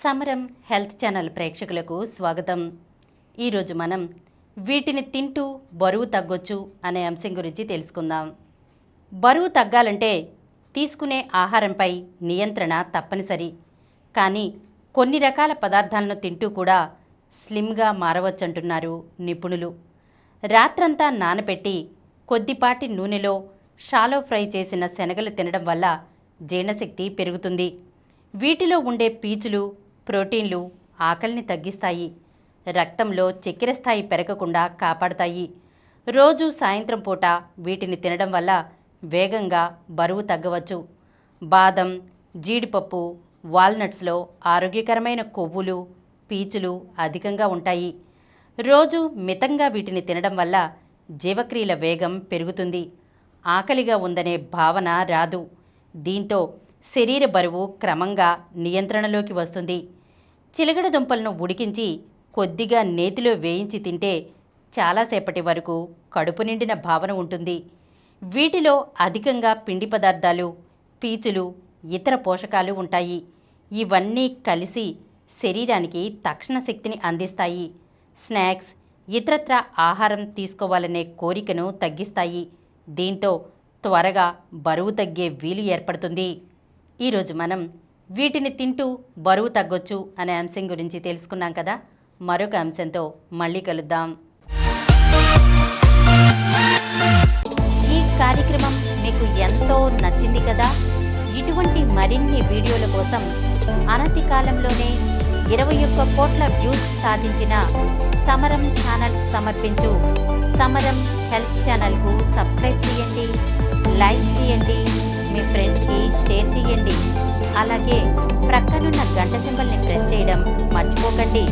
సమరం health channel ప్రేక్షకులకు స్వాగతం. ఈరోజు మనం వీటిని తింటూ బరువు తగ్గొచ్చు అనే అంశం గురించి తెలుసుకుందాం. బరువు తగ్గాలంటే తీసుకునే ఆహారంపై నియంత్రణ తప్పనిసరి. కానీ కొన్ని రకాల పదార్థాలను తింటూ కూడా స్లిమ్గా మారవచ్చంటున్నారు నిపుణులు. రాత్రంతా నానబెట్టి కొద్దిపాటి నూనెలో షాలో ఫ్రై చేసిన శనగలు తినడం వల్ల జీర్ణశక్తి పెరుగుతుంది. వీటిలో ఉండే పీచులు, ప్రోటీన్లు ఆకలిని తగ్గిస్తాయి. రక్తంలో చక్కెర స్థాయి పెరగకుండా కాపాడతాయి. రోజు సాయంత్రం పూట వీటిని తినడం వల్ల వేగంగా బరువు తగ్గవచ్చు. బాదం, జీడిపప్పు, వాల్నట్స్లో ఆరోగ్యకరమైన కొవ్వులు, పీచులు అధికంగా ఉంటాయి. రోజు మితంగా వీటిని తినడం వల్ల జీవక్రియల వేగం పెరుగుతుంది. ఆకలిగా ఉందనే భావన రాదు. దీంతో శరీర బరువు క్రమంగా నియంత్రణలోకి వస్తుంది. చిలగడ దుంపలను ఉడికించి కొద్దిగా నేతిలో వేయించి తింటే చాలాసేపటి వరకు కడుపు నిండిన భావన ఉంటుంది. వీటిలో అధికంగా పిండి పదార్థాలు, పీచులు, ఇతర పోషకాలు ఉంటాయి. ఇవన్నీ కలిసి శరీరానికి తక్షణ శక్తిని అందిస్తాయి. స్నాక్స్, ఇతరత్ర ఆహారం తీసుకోవాలనే కోరికను తగ్గిస్తాయి. దీంతో త్వరగా బరువు తగ్గే వీలు ఏర్పడుతుంది. ఈరోజు మనం వీటిని తింటూ బరువు తగ్గొచ్చు అనే అంశం గురించి తెలుసుకున్నాం కదా. మరొక అంశంతో మళ్ళీ కలుద్దాం. ఈ కార్యక్రమం మీకు ఎంతో నచ్చింది కదా. ఇటువంటి మరిన్ని వీడియోల కోసం అనతి కాలంలోనే 21 కోట్ల వ్యూస్ సాధించిన సమరం ఛానల్ సమర్పించు సమరం హెల్త్ ఛానల్కు సబ్స్క్రైబ్ చేయండి, లైక్ చేయండి, మీ ఫ్రెండ్స్కి షేర్ చేయండి. అలాగే ప్రక్కనున్న గంట సింబల్ని ప్రెస్ చేయడం మర్చిపోకండి.